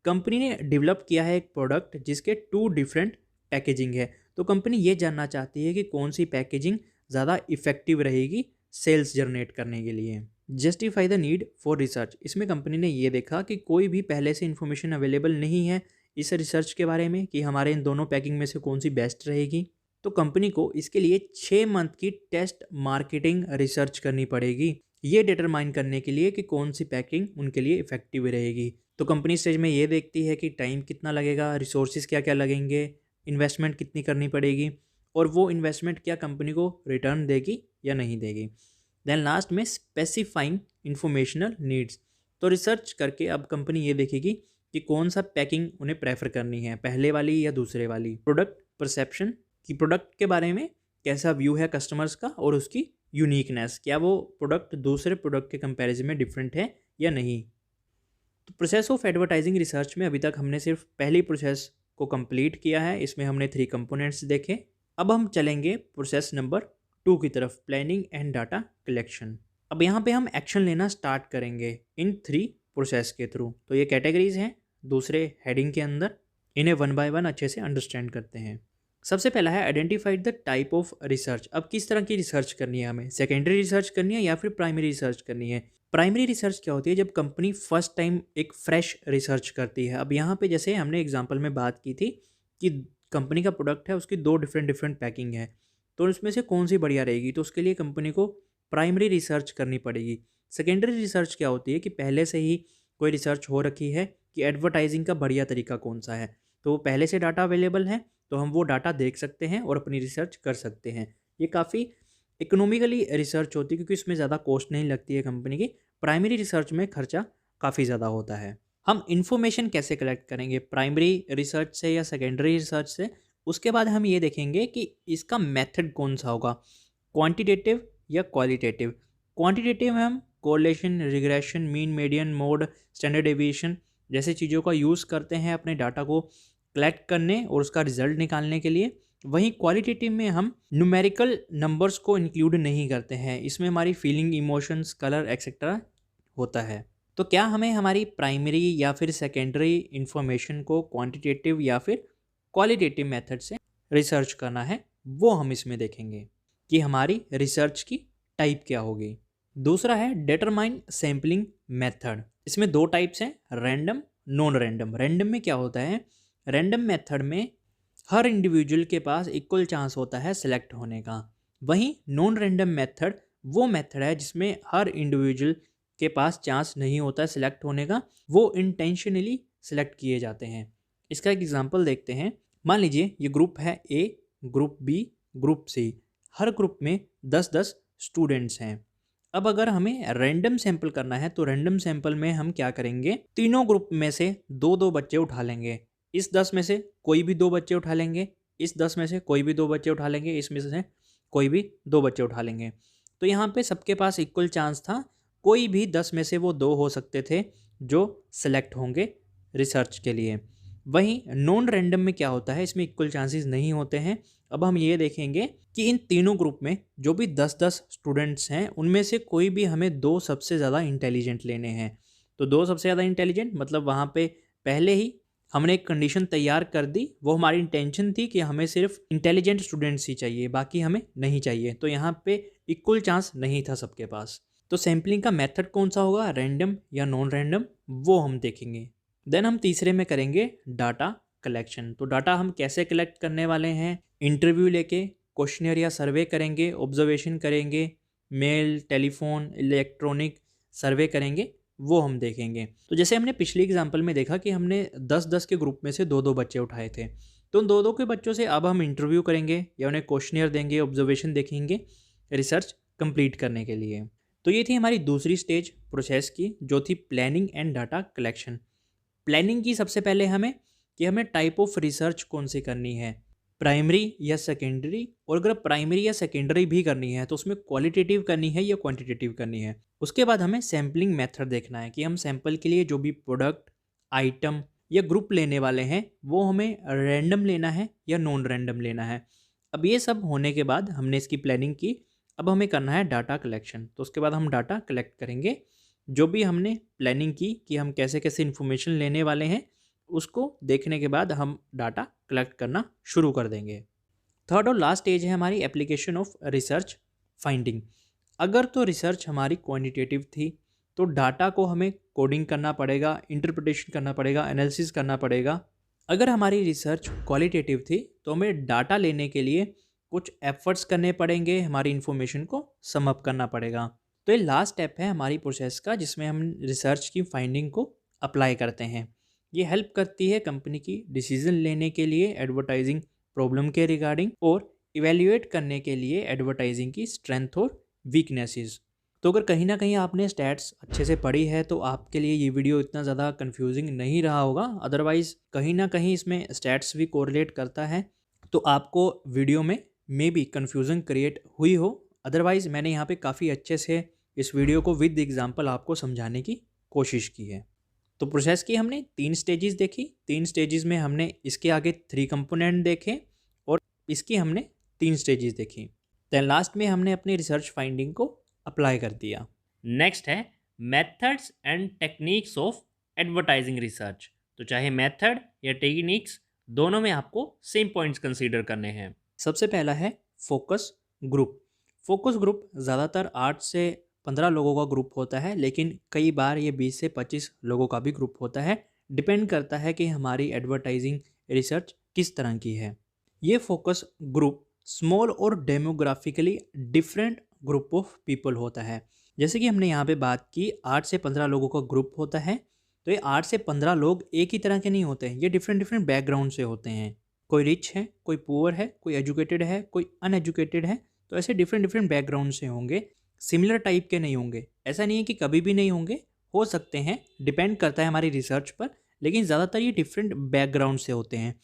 कंपनी ने डेवलप किया है एक प्रोडक्ट जिसके 2 डिफरेंट पैकेजिंग है। तो कंपनी ये जानना चाहती है कि कौन सी पैकेजिंग ज़्यादा इफेक्टिव रहेगी सेल्स जनरेट करने के लिए। Justify the need for research, इसमें कंपनी ने ये देखा कि कोई भी पहले से इन्फॉर्मेशन अवेलेबल नहीं है इस रिसर्च के बारे में कि हमारे इन दोनों पैकिंग में से कौन सी बेस्ट रहेगी। तो कंपनी को इसके लिए 6 मंथ की टेस्ट मार्केटिंग रिसर्च करनी पड़ेगी, ये डिटरमाइन करने के लिए कि कौन सी पैकिंग उनके लिए इफेक्टिव रहेगी। तो कंपनी स्टेज में ये देखती है कि टाइम कितना लगेगा, रिसोर्सेज क्या क्या लगेंगे, इन्वेस्टमेंट कितनी करनी पड़ेगी और वो इन्वेस्टमेंट क्या कंपनी को रिटर्न देगी या नहीं देगी। देन लास्ट में स्पेसिफाइंग इंफॉर्मेशनल नीड्स। तो रिसर्च करके अब कंपनी ये देखेगी कि कौन सा पैकिंग उन्हें प्रेफर करनी है, पहले वाली या दूसरे वाली। प्रोडक्ट परसेप्शन कि प्रोडक्ट के बारे में कैसा व्यू है कस्टमर्स का और उसकी यूनिकनेस, क्या वो प्रोडक्ट दूसरे प्रोडक्ट के कंपैरिजन में डिफरेंट है या नहीं। तो प्रोसेस ऑफ एडवर्टाइजिंग रिसर्च में अभी तक हमने सिर्फ पहली प्रोसेस को कंप्लीट किया है, इसमें हमने 3 कंपोनेंट्स देखे। अब हम चलेंगे प्रोसेस नंबर 2 की तरफ, प्लानिंग एंड डाटा कलेक्शन। अब यहाँ पे हम एक्शन लेना स्टार्ट करेंगे इन 3 प्रोसेस के थ्रू। तो ये कैटेगरीज हैं दूसरे हेडिंग के अंदर, इन्हें 1 बाय 1 अच्छे से अंडरस्टैंड करते हैं। सबसे पहला है identified the type of research. अब किस तरह की रिसर्च करनी है हमें, सेकेंडरी रिसर्च करनी है या फिर प्राइमरी रिसर्च करनी है। प्राइमरी रिसर्च क्या होती है, जब कंपनी फर्स्ट टाइम एक फ्रेश रिसर्च करती है। अब यहाँ पे जैसे हमने एग्जांपल में बात की थी कि कंपनी का प्रोडक्ट है, उसकी 2 डिफरेंट पैकिंग है, तो उसमें से कौन सी बढ़िया रहेगी, तो उसके लिए कंपनी को प्राइमरी रिसर्च करनी पड़ेगी। सेकेंडरी रिसर्च क्या होती है कि पहले से ही कोई रिसर्च हो रखी है कि एडवर्टाइजिंग का बढ़िया तरीका कौन सा है, तो पहले से डाटा अवेलेबल है, तो हम वो डाटा देख सकते हैं और अपनी रिसर्च कर सकते हैं। ये काफ़ी इकोनॉमिकली रिसर्च होती है क्योंकि इसमें ज़्यादा कॉस्ट नहीं लगती है कंपनी की। प्राइमरी रिसर्च में खर्चा काफ़ी ज़्यादा होता है। हम इंफॉर्मेशन कैसे कलेक्ट करेंगे, प्राइमरी रिसर्च से या सेकेंडरी रिसर्च से, उसके बाद हम ये देखेंगे कि इसका मेथड कौन सा होगा, क्वांटिटेटिव या क्वालिटेटिव। क्वांटिटेटिव में हम correlation, regression, mean, median, mode, standard deviation जैसे चीज़ों का यूज़ करते हैं अपने डाटा को कलेक्ट करने और उसका रिजल्ट निकालने के लिए। वहीं क्वालिटेटिव में हम न्यूमेरिकल नंबर्स को इंक्लूड नहीं करते हैं, इसमें हमारी फीलिंग, इमोशंस, कलर एक्सेट्रा होता है। तो क्या हमें हमारी प्राइमरी या फिर सेकेंडरी इंफॉर्मेशन को क्वांटिटेटिव या फिर क्वालिटेटिव मेथड से रिसर्च करना है, वो हम इसमें देखेंगे कि हमारी रिसर्च की टाइप क्या होगी। दूसरा है डिटरमाइन सैम्पलिंग मेथड। इसमें 2 टाइप्स हैं, रैंडम, नॉन रैंडम। रैंडम में क्या होता है, रैंडम मेथड में हर इंडिविजुअल के पास इक्वल चांस होता है सिलेक्ट होने का। वहीं नॉन रैंडम मेथड वो मेथड है जिसमें हर इंडिविजुअल के पास चांस नहीं होता है सिलेक्ट होने का, वो इंटेंशनली सिलेक्ट किए जाते हैं। इसका एक एग्जांपल देखते हैं। मान लीजिए ये ग्रुप है ए, ग्रुप बी, ग्रुप सी। हर ग्रुप में 10-10 स्टूडेंट्स हैं। अब अगर हमें रैंडम सैंपल करना है तो रैंडम सैंपल में हम क्या करेंगे, तीनों ग्रुप में से 2-2 बच्चे उठा लेंगे। इस 10 में से कोई भी 2 बच्चे उठा लेंगे, इस 10 में से कोई भी 2 बच्चे उठा लेंगे, इसमें से कोई भी 2 बच्चे उठा लेंगे। तो यहाँ पे सबके पास इक्वल चांस था, कोई भी 10 में से वो 2 हो सकते थे जो सेलेक्ट होंगे रिसर्च के लिए। वहीं नॉन रैंडम में क्या होता है, इसमें इक्वल चांसेस नहीं होते हैं। अब हम ये देखेंगे कि इन तीनों ग्रुप में जो भी 10-10 स्टूडेंट्स हैं उनमें से कोई भी हमें 2 सबसे ज़्यादा इंटेलिजेंट लेने हैं। तो 2 सबसे ज़्यादा इंटेलिजेंट मतलब वहाँ पे पहले ही हमने एक कंडीशन तैयार कर दी, वो हमारी इंटेंशन थी कि हमें सिर्फ इंटेलिजेंट स्टूडेंट्स ही चाहिए, बाकी हमें नहीं चाहिए। तो यहाँ पे इक्वल चांस नहीं था सबके पास। तो सैम्पलिंग का मेथड कौन सा होगा, रैंडम या नॉन रैंडम, वो हम देखेंगे। देन हम तीसरे में करेंगे डाटा कलेक्शन। तो डाटा हम कैसे कलेक्ट करने वाले हैं, इंटरव्यू लेके, क्वेश्चनर या सर्वे करेंगे, ऑब्जर्वेशन करेंगे, मेल, टेलीफोन, इलेक्ट्रॉनिक सर्वे करेंगे, वो हम देखेंगे। तो जैसे हमने पिछली एग्जांपल में देखा कि हमने 10-10 के ग्रुप में से 2-2 बच्चे उठाए थे, तो उन 2-2 के बच्चों से अब हम इंटरव्यू करेंगे या उन्हें क्वेश्चनर देंगे, ऑब्जर्वेशन देखेंगे रिसर्च कंप्लीट करने के लिए। तो ये थी हमारी दूसरी स्टेज प्रोसेस की, जो थी planning and data collection. Planning की सबसे पहले हमें टाइप ऑफ रिसर्च कौन सी करनी है, प्राइमरी या सेकेंडरी, और अगर प्राइमरी या सेकेंडरी भी करनी है तो उसमें क्वालिटेटिव करनी है या क्वांटिटेटिव करनी है। उसके बाद हमें सैम्पलिंग मेथड देखना है कि हम सैंपल के लिए जो भी प्रोडक्ट, आइटम या ग्रुप लेने वाले हैं वो हमें रैंडम लेना है या नॉन रैंडम लेना है। अब ये सब होने के बाद हमने इसकी प्लानिंग की, अब हमें करना है डाटा कलेक्शन। तो उसके बाद हम डाटा कलेक्ट करेंगे, जो भी हमने प्लानिंग की कि हम कैसे कैसे इन्फॉर्मेशन लेने वाले हैं, उसको देखने के बाद हम डाटा कलेक्ट करना शुरू कर देंगे। थर्ड और लास्ट स्टेज है हमारी एप्लीकेशन ऑफ रिसर्च फाइंडिंग। अगर तो रिसर्च हमारी क्वांटिटेटिव थी तो डाटा को हमें कोडिंग करना पड़ेगा, इंटरप्रिटेशन करना पड़ेगा, एनालिसिस करना पड़ेगा। अगर हमारी रिसर्च क्वालिटेटिव थी तो हमें डाटा लेने के लिए कुछ एफर्ट्स करने पड़ेंगे, हमारी इन्फॉर्मेशन को सम अप करना पड़ेगा। तो ये लास्ट स्टेप है हमारी प्रोसेस का, जिसमें हम रिसर्च की फाइंडिंग को अप्लाई करते हैं। ये हेल्प करती है कंपनी की डिसीजन लेने के लिए एडवर्टाइजिंग प्रॉब्लम के रिगार्डिंग, और इवेल्युएट करने के लिए एडवर्टाइजिंग की स्ट्रेंथ और वीकनेसेस। तो अगर कहीं ना कहीं आपने स्टैट्स अच्छे से पढ़ी है तो आपके लिए ये वीडियो इतना ज़्यादा कंफ्यूजिंग नहीं रहा होगा। अदरवाइज़ कहीं ना कहीं इसमें स्टैट्स भी कोरिलेट करता है, तो आपको वीडियो में मे बी कन्फ्यूज़न क्रिएट हुई हो। अदरवाइज़ मैंने यहाँ पे काफ़ी अच्छे से इस वीडियो को विद एग्जांपल आपको समझाने की कोशिश की है। तो प्रोसेस की हमने 3 स्टेजेस देखी। 3 स्टेजेस में हमने इसके आगे 3 कंपोनेंट देखे और इसकी हमने 3 स्टेजेस देखी। देन लास्ट में हमने अपनी रिसर्च फाइंडिंग को अप्लाई कर दिया। नेक्स्ट है methods and techniques of advertising research. तो चाहे मेथड या टेक्निक्स, दोनों में आपको सेम पॉइंट्स कंसीडर करने हैं। सबसे पहला है फोकस ग्रुप। फोकस ग्रुप ज़्यादातर 8 से 15 लोगों का ग्रुप होता है, लेकिन कई बार ये 20 से 25 लोगों का भी ग्रुप होता है। डिपेंड करता है कि हमारी एडवर्टाइजिंग रिसर्च किस तरह की है। ये फोकस ग्रुप स्मॉल और demographically different group of people होता है। जैसे कि हमने यहाँ पे बात की 8 से 15 लोगों का ग्रुप होता है, तो ये 8 से 15 लोग एक ही तरह के नहीं होते हैं, ये डिफरेंट डिफरेंट बैकग्राउंड से होते हैं। कोई रिच है, कोई पुअर है, कोई एजुकेटेड है, कोई अनएजुकेटेड है। तो ऐसे डिफरेंट डिफरेंट बैकग्राउंड से होंगे, सिमिलर टाइप के नहीं होंगे। ऐसा नहीं है कि कभी भी नहीं होंगे, हो सकते हैं, डिपेंड करता है हमारी रिसर्च पर, लेकिन ज़्यादातर ये डिफरेंट बैकग्राउंड से होते हैं।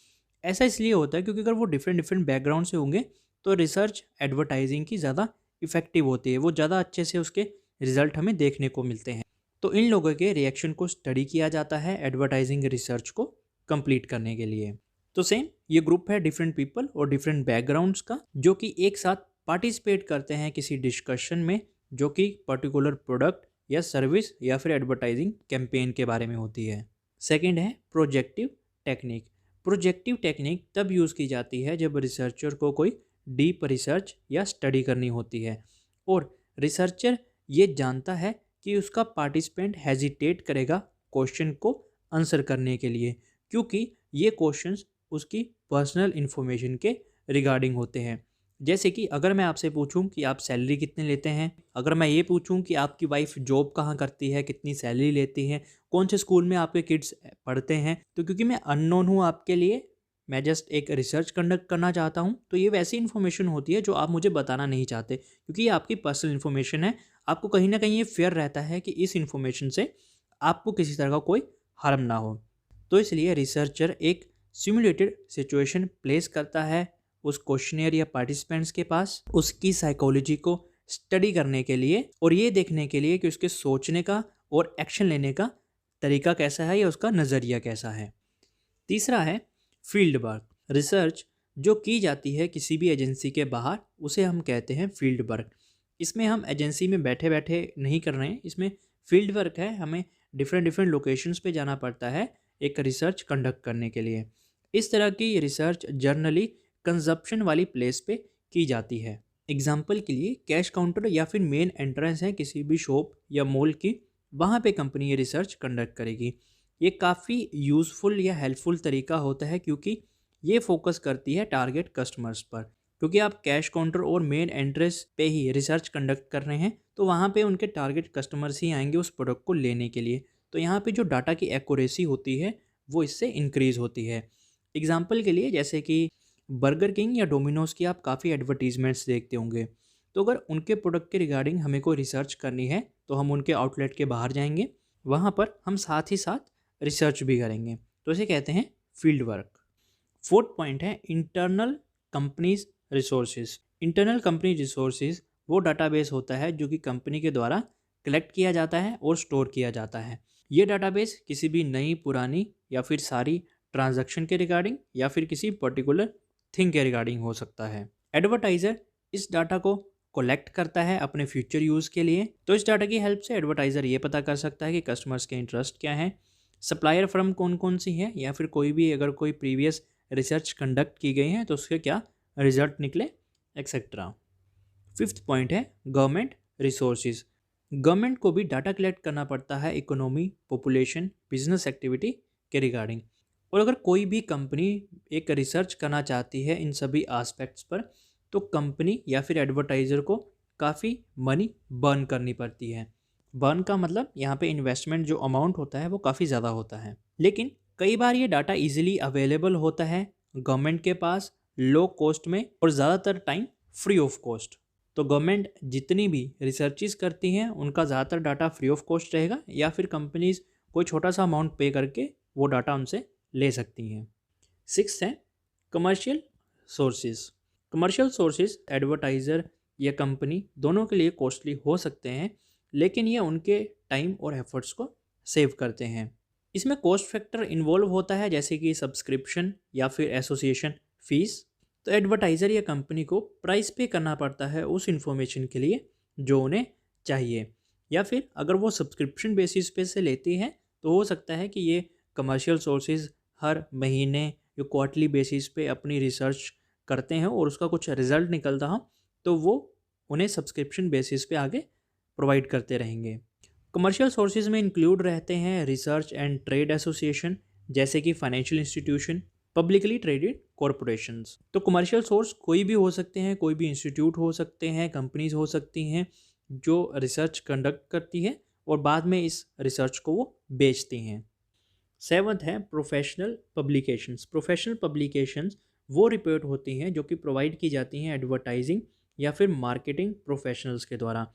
ऐसा इसलिए होता है क्योंकि अगर वो डिफरेंट डिफरेंट बैकग्राउंड से होंगे तो रिसर्च एडवर्टाइजिंग की ज़्यादा इफेक्टिव होती है, वो ज़्यादा अच्छे से उसके रिजल्ट हमें देखने को मिलते हैं। तो इन लोगों के रिएक्शन को स्टडी किया जाता है एडवर्टाइजिंग रिसर्च को कंप्लीट करने के लिए। तो सेम ये ग्रुप है डिफरेंट पीपल और डिफरेंट बैकग्राउंड्स का, जो कि एक साथ पार्टिसिपेट करते हैं किसी डिस्कशन में, जो कि पर्टिकुलर प्रोडक्ट या सर्विस या फिर एडवर्टाइजिंग कैंपेन के बारे में होती है। सेकंड है प्रोजेक्टिव टेक्निक। प्रोजेक्टिव टेक्निक तब यूज़ की जाती है जब रिसर्चर को कोई डीप रिसर्च या स्टडी करनी होती है और रिसर्चर ये जानता है कि उसका पार्टिसिपेंट हेजिटेट करेगा क्वेश्चन को आंसर करने के लिए, क्योंकि ये क्वेश्चंस उसकी पर्सनल इन्फॉर्मेशन के रिगार्डिंग होते हैं। जैसे कि अगर मैं आपसे पूछूं कि आप सैलरी कितने लेते हैं, अगर मैं ये पूछूं कि आपकी वाइफ जॉब कहाँ करती है, कितनी सैलरी लेती है, कौन से स्कूल में आपके किड्स पढ़ते हैं, तो क्योंकि मैं अननोन हूँ आपके लिए, मैं जस्ट एक रिसर्च कंडक्ट करना चाहता हूँ, तो ये वैसी इन्फॉर्मेशन होती है जो आप मुझे बताना नहीं चाहते, क्योंकि ये आपकी पर्सनल इन्फॉर्मेशन है। आपको कहीं ना कहीं ये फेयर रहता है कि इस इन्फॉर्मेशन से आपको किसी तरह का कोई हार्म ना हो। तो इसलिए रिसर्चर एक सिमुलेटेड सिचुएशन प्लेस करता है उस क्वेश्चनियर या पार्टिसिपेंट्स के पास, उसकी साइकोलॉजी को स्टडी करने के लिए और ये देखने के लिए कि उसके सोचने का और एक्शन लेने का तरीका कैसा है या उसका नज़रिया कैसा है। तीसरा है फील्ड वर्क। रिसर्च जो की जाती है किसी भी एजेंसी के बाहर, उसे हम कहते हैं फील्ड वर्क। इसमें हम एजेंसी में बैठे बैठे नहीं कर रहे हैं, इसमें फील्ड वर्क है, हमें डिफरेंट डिफरेंट लोकेशंस पे जाना पड़ता है एक रिसर्च कंडक्ट करने के लिए। इस तरह की रिसर्च जर्नली कंजप्शन वाली प्लेस पे की जाती है। एग्जाम्पल के लिए कैश काउंटर या फिर मेन एंट्रेंस है किसी भी शॉप या मॉल की, वहाँ पे कंपनी ये रिसर्च कंडक्ट करेगी। ये काफ़ी यूज़फुल या हेल्पफुल तरीका होता है क्योंकि ये फोकस करती है टारगेट कस्टमर्स पर, क्योंकि आप कैश काउंटर और मेन एंट्रेंस पे ही रिसर्च कंडक्ट कर रहे हैं तो वहाँ पे उनके टारगेट कस्टमर्स ही आएंगे उस प्रोडक्ट को लेने के लिए। तो यहाँ पे जो डाटा की एक्यूरेसी होती है वो इससे इंक्रीज़ होती है। एग्जाम्पल के लिए जैसे कि बर्गर किंग या डोमिनोज़ की आप काफ़ी एडवर्टीजमेंट्स देखते होंगे, तो अगर उनके प्रोडक्ट के रिगार्डिंग हमें कोई रिसर्च करनी है तो हम उनके आउटलेट के बाहर जाएंगे, वहाँ पर हम साथ ही साथ रिसर्च भी करेंगे, तो इसे कहते हैं फील्ड वर्क। फोर्थ पॉइंट है internal companies resources. Internal company resources वो डाटाबेस होता है जो कि कंपनी के द्वारा कलेक्ट किया जाता है और स्टोर किया जाता है। ये डाटाबेस किसी भी नई, पुरानी या फिर सारी ट्रांजैक्शन के रिगार्डिंग या फिर किसी पर्टिकुलर थिंग के रिगार्डिंग हो सकता है। एडवर्टाइज़र इस डाटा को कलेक्ट करता है अपने फ्यूचर यूज़ के लिए, तो इस डाटा की हेल्प से एडवर्टाइज़र ये पता कर सकता है कि कस्टमर्स के इंटरेस्ट क्या है, सप्लायर फर्म कौन कौन सी है, या फिर कोई भी अगर कोई प्रीवियस रिसर्च कंडक्ट की गई है तो उसके क्या रिजल्ट निकले, एक्सेट्रा। फिफ्थ पॉइंट है गवर्नमेंट रिसोर्सेज। गवर्नमेंट को भी डाटा कलेक्ट करना पड़ता है इकोनॉमी, पॉपुलेशन, बिजनेस एक्टिविटी के रिगार्डिंग, और अगर कोई भी कंपनी एक रिसर्च करना चाहती है इन सभी एस्पेक्ट्स पर तो कंपनी या फिर एडवर्टाइज़र को काफ़ी मनी बर्न करनी पड़ती है। बर्न का मतलब यहाँ पे इन्वेस्टमेंट जो अमाउंट होता है वो काफ़ी ज़्यादा होता है। लेकिन कई बार ये डाटा इजीली अवेलेबल होता है गवर्नमेंट के पास लो कॉस्ट में और ज़्यादातर टाइम फ्री ऑफ कॉस्ट। तो गवर्नमेंट जितनी भी रिसर्चेस करती हैं उनका ज़्यादातर डाटा फ्री ऑफ कॉस्ट रहेगा या फिर कंपनीज कोई छोटा सा अमाउंट पे करके वो डाटा उनसे ले सकती हैं। सिक्स है commercial sources. Commercial sources advertiser या कंपनी दोनों के लिए कॉस्टली हो सकते हैं, लेकिन ये उनके टाइम और एफर्ट्स को सेव करते हैं। इसमें कॉस्ट फैक्टर इन्वॉल्व होता है जैसे कि सब्सक्रिप्शन या फिर एसोसिएशन फीस। तो एडवर्टाइज़र या कंपनी को प्राइस पे करना पड़ता है उस इंफॉर्मेशन के लिए जो उन्हें चाहिए, या फिर अगर वो सब्सक्रिप्शन बेसिस पे से लेती हैं तो हो सकता है कि ये कमर्शियल सोर्सेज हर महीने या क्वार्टरली बेसिस पे अपनी रिसर्च करते हैं और उसका कुछ रिजल्ट निकलता हो तो वो उन्हें सब्सक्रिप्शन बेसिस पे आगे प्रोवाइड करते रहेंगे। कमर्शियल सोर्सेज में इंक्लूड रहते हैं रिसर्च एंड ट्रेड एसोसिएशन जैसे कि financial institution, publicly traded corporations. तो कमर्शियल सोर्स कोई भी हो सकते हैं, कोई भी इंस्टीट्यूट हो सकते हैं, कंपनीज हो सकती हैं जो रिसर्च कंडक्ट करती है और बाद में इस रिसर्च को वो बेचती हैं। सेवंथ है प्रोफेशनल पब्लिकेशंस। प्रोफेशनल पब्लिकेशंस वो रिपोर्ट होती हैं जो कि प्रोवाइड की जाती हैं एडवर्टाइजिंग या फिर मार्केटिंग प्रोफेशनल्स के द्वारा।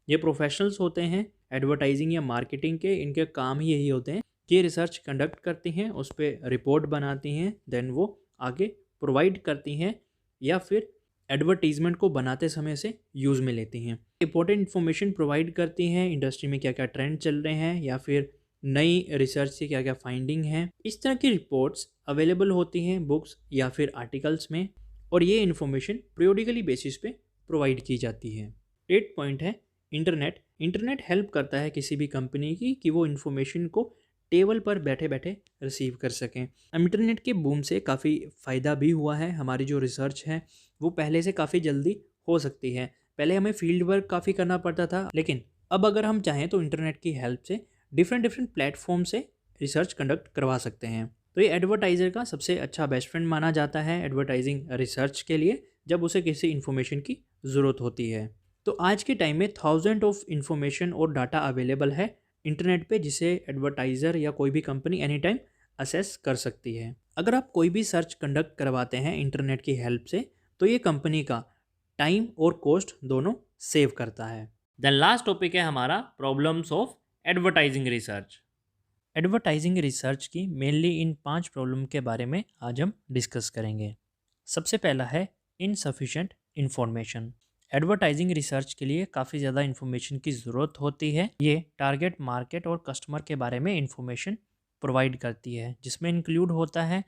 ये प्रोफेशनल्स होते हैं एडवर्टाइजिंग या मार्केटिंग के, इनके काम ही यही होते हैं कि रिसर्च कंडक्ट करती हैं, उस पर रिपोर्ट बनाती हैं, देन वो आगे प्रोवाइड करती हैं या फिर एडवर्टीजमेंट को बनाते समय से यूज़ में लेती हैं। इंपॉर्टेंट इन्फॉर्मेशन प्रोवाइड करती हैं, इंडस्ट्री में क्या क्या ट्रेंड चल रहे हैं या फिर नई रिसर्च से क्या क्या फाइंडिंग है। इस तरह की रिपोर्ट्स अवेलेबल होती हैं बुक्स या फिर आर्टिकल्स में और ये इन्फॉर्मेशन पीरियोडिकली बेसिस पे प्रोवाइड की जाती है। 8 पॉइंट है इंटरनेट। इंटरनेट हेल्प करता है किसी भी कंपनी की कि वो इन्फॉर्मेशन को टेबल पर बैठे बैठे रिसीव कर सकें। इंटरनेट के बूम से काफ़ी फ़ायदा भी हुआ है, हमारी जो रिसर्च है वो पहले से काफ़ी जल्दी हो सकती है। पहले हमें फील्ड वर्क काफ़ी करना पड़ता था, लेकिन अब अगर हम चाहें तो इंटरनेट की हेल्प से डिफरेंट प्लेटफॉर्म से रिसर्च कंडक्ट करवा सकते हैं। तो ये एडवर्टाइज़र का सबसे अच्छा बेस्ट फ्रेंड माना जाता है एडवर्टाइजिंग रिसर्च के लिए जब उसे किसी इन्फॉर्मेशन की ज़रूरत होती है। तो आज के टाइम में थाउजेंड ऑफ इन्फॉर्मेशन और डाटा अवेलेबल है इंटरनेट पे जिसे एडवर्टाइज़र या कोई भी कंपनी एनी टाइम असेस कर सकती है। अगर आप कोई भी सर्च कंडक्ट करवाते हैं इंटरनेट की हेल्प से तो ये कंपनी का टाइम और कॉस्ट दोनों सेव करता है। देन लास्ट टॉपिक है हमारा problems of advertising research. Advertising research की मेनली इन 5 प्रॉब्लम के बारे में आज हम डिस्कस करेंगे। सबसे पहला है इनसफिशिएंट इन्फॉर्मेशन। एडवर्टाइजिंग रिसर्च के लिए काफ़ी ज़्यादा इन्फॉर्मेशन की ज़रूरत होती है। ये टारगेट मार्केट और कस्टमर के बारे में इन्फॉर्मेशन प्रोवाइड करती है जिसमें इंक्लूड होता है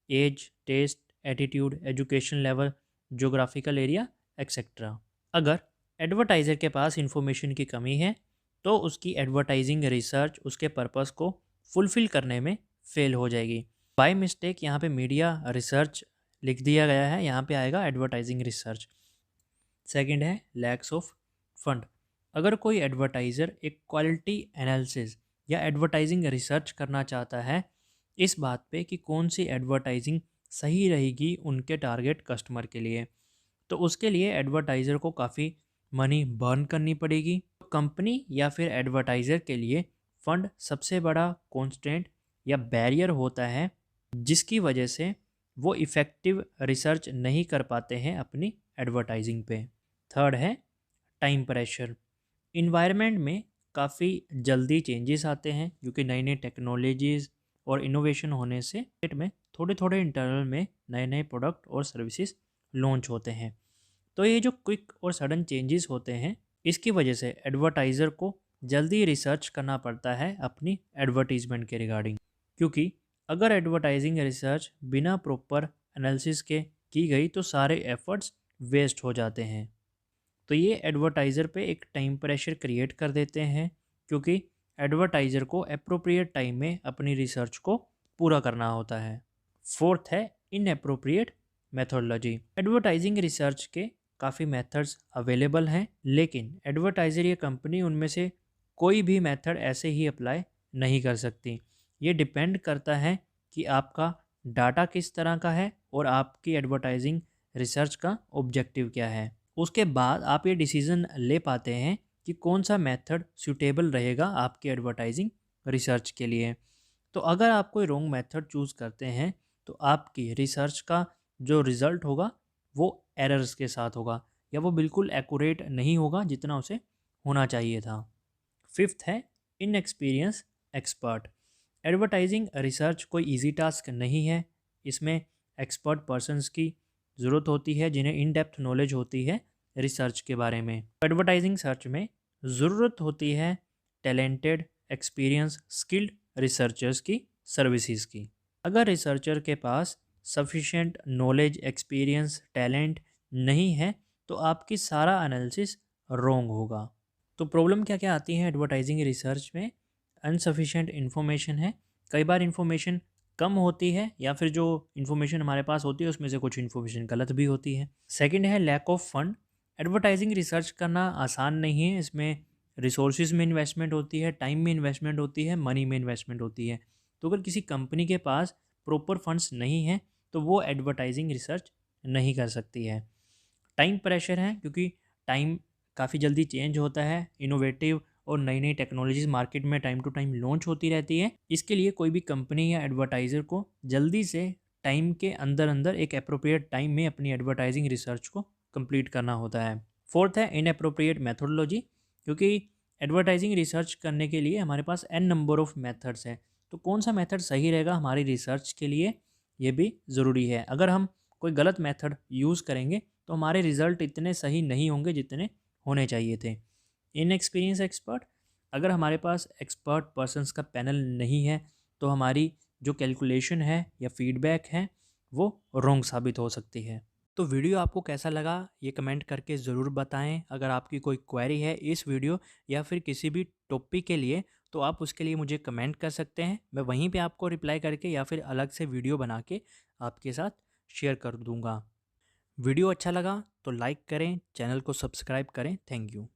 age, test, attitude, education level, geographical area etcetera. अगर एडवर्टाइज़र के पास इन्फॉर्मेशन की कमी है तो उसकी एडवर्टाइजिंग रिसर्च उसके पर्पस को फुलफ़िल करने में फेल हो जाएगी। बाय मिस्टेक यहाँ पे मीडिया रिसर्च लिख दिया गया है, यहाँ पे आएगा एडवर्टाइजिंग रिसर्च। सेकंड है लैक्स ऑफ फंड। अगर कोई एडवर्टाइज़र एक क्वालिटी एनालिसिस या एडवर्टाइजिंग रिसर्च करना चाहता है इस बात पे कि कौन सी एडवर्टाइजिंग सही रहेगी उनके टारगेट कस्टमर के लिए, तो उसके लिए एडवर्टाइज़र को काफ़ी मनी बर्न करनी पड़ेगी। कंपनी या फिर एडवर्टाइज़र के लिए फंड सबसे बड़ा कॉन्स्टेंट या बैरियर होता है जिसकी वजह से वो इफ़ेक्टिव रिसर्च नहीं कर पाते हैं अपनी एडवर्टाइजिंग पे। थर्ड है टाइम प्रेशर। इन्वायरमेंट में काफ़ी जल्दी चेंजेस आते हैं क्योंकि नई नई टेक्नोलॉजीज़ और इनोवेशन होने से मार्केट में थोड़े थोड़े इंटरवल में नए नए प्रोडक्ट और सर्विसेज लॉन्च होते हैं। तो ये जो क्विक और सडन चेंजेस होते हैं इसकी वजह से एडवर्टाइज़र को जल्दी रिसर्च करना पड़ता है अपनी एडवर्टीज़मेंट के रिगार्डिंग, क्योंकि अगर एडवर्टाइजिंग रिसर्च बिना प्रॉपर एनालिसिस के की गई तो सारे एफर्ट्स वेस्ट हो जाते हैं। तो ये एडवर्टाइज़र पे एक टाइम प्रेशर क्रिएट कर देते हैं क्योंकि एडवर्टाइज़र को अप्रोप्रिएट टाइम में अपनी रिसर्च को पूरा करना होता है। फोर्थ है इनअप्रोप्रिएट मेथोडोलॉजी। एडवर्टाइजिंग रिसर्च के काफ़ी मेथड्स अवेलेबल हैं, लेकिन एडवर्टाइज़र या कंपनी उनमें से कोई भी मेथड ऐसे ही अप्लाई नहीं कर सकती। ये डिपेंड करता है कि आपका डाटा किस तरह का है और आपकी एडवर्टाइजिंग रिसर्च का ऑब्जेक्टिव क्या है। उसके बाद आप ये डिसीज़न ले पाते हैं कि कौन सा मेथड सूटेबल रहेगा आपके एडवर्टाइजिंग रिसर्च के लिए। तो अगर आप कोई रॉन्ग मेथड चूज़ करते हैं तो आपकी रिसर्च का जो रिज़ल्ट होगा वो एरर्स के साथ होगा या वो बिल्कुल एक्यूरेट नहीं होगा जितना उसे होना चाहिए था। फिफ्थ है इनएक्सपीरियंस एक्सपर्ट। एडवर्टाइजिंग रिसर्च कोई इजी टास्क नहीं है। इसमें एक्सपर्ट पर्सन्स की ज़रूरत होती है जिन्हें इन डेप्थ नॉलेज होती है रिसर्च के बारे में। एडवर्टाइजिंग सर्च में ज़रूरत होती है टैलेंटेड, एक्सपीरियंस, स्किल्ड रिसर्चर्स की सर्विसेज की। अगर रिसर्चर के पास सफिशिएंट नॉलेज, एक्सपीरियंस, टैलेंट नहीं है तो आपकी सारा एनालिसिस रॉन्ग होगा। तो प्रॉब्लम क्या क्या आती है एडवर्टाइजिंग रिसर्च में? अनसफिशिएंट इन्फॉर्मेशन है। कई बार इन्फॉर्मेशन कम होती है या फिर जो इन्फॉर्मेशन हमारे पास होती है उसमें से कुछ इन्फॉर्मेशन गलत भी होती है। सेकंड है lack of fund. Advertising research करना आसान नहीं है। इसमें रिसोर्सेज में इन्वेस्टमेंट होती है, टाइम में इन्वेस्टमेंट होती है, मनी में इन्वेस्टमेंट होती है। तो अगर किसी कंपनी के पास प्रॉपर फंड्स नहीं हैं तो वो एडवर्टाइजिंग रिसर्च नहीं कर सकती है। टाइम प्रेशर है क्योंकि टाइम काफ़ी जल्दी चेंज होता है। इनोवेटिव और नई नई टेक्नोलॉजीज मार्केट में टाइम टू टाइम लॉन्च होती रहती है। इसके लिए कोई भी कंपनी या एडवर्टाइज़र को जल्दी से टाइम के अंदर अंदर एक अप्रोप्रिएट टाइम में अपनी एडवर्टाइजिंग रिसर्च को कंप्लीट करना होता है। फोर्थ है इनअप्रोप्रिएट मेथोडोलॉजी। क्योंकि एडवर्टाइजिंग रिसर्च करने के लिए हमारे पास एन नंबर ऑफ मेथड्स हैं, तो कौन सा मेथड सही रहेगा हमारी रिसर्च के लिए ये भी ज़रूरी है। अगर हम कोई गलत मेथड यूज़ करेंगे तो हमारे रिज़ल्ट इतने सही नहीं होंगे जितने होने चाहिए थे। Inexperience expert. अगर हमारे पास एक्सपर्ट पर्सन्स का पैनल नहीं है तो हमारी जो कैलकुलेशन है या फीडबैक है वो रॉन्ग साबित हो सकती है। तो वीडियो आपको कैसा लगा ये कमेंट करके ज़रूर बताएं। अगर आपकी कोई क्वेरी है इस वीडियो या फिर किसी भी टॉपिक के लिए तो आप उसके लिए मुझे कमेंट कर सकते हैं। मैं वहीं पे आपको रिप्लाई करके या फिर अलग से वीडियो बना के आपके साथ शेयर कर दूंगा। वीडियो अच्छा लगा तो लाइक करें, चैनल को सब्सक्राइब करें। Thank you.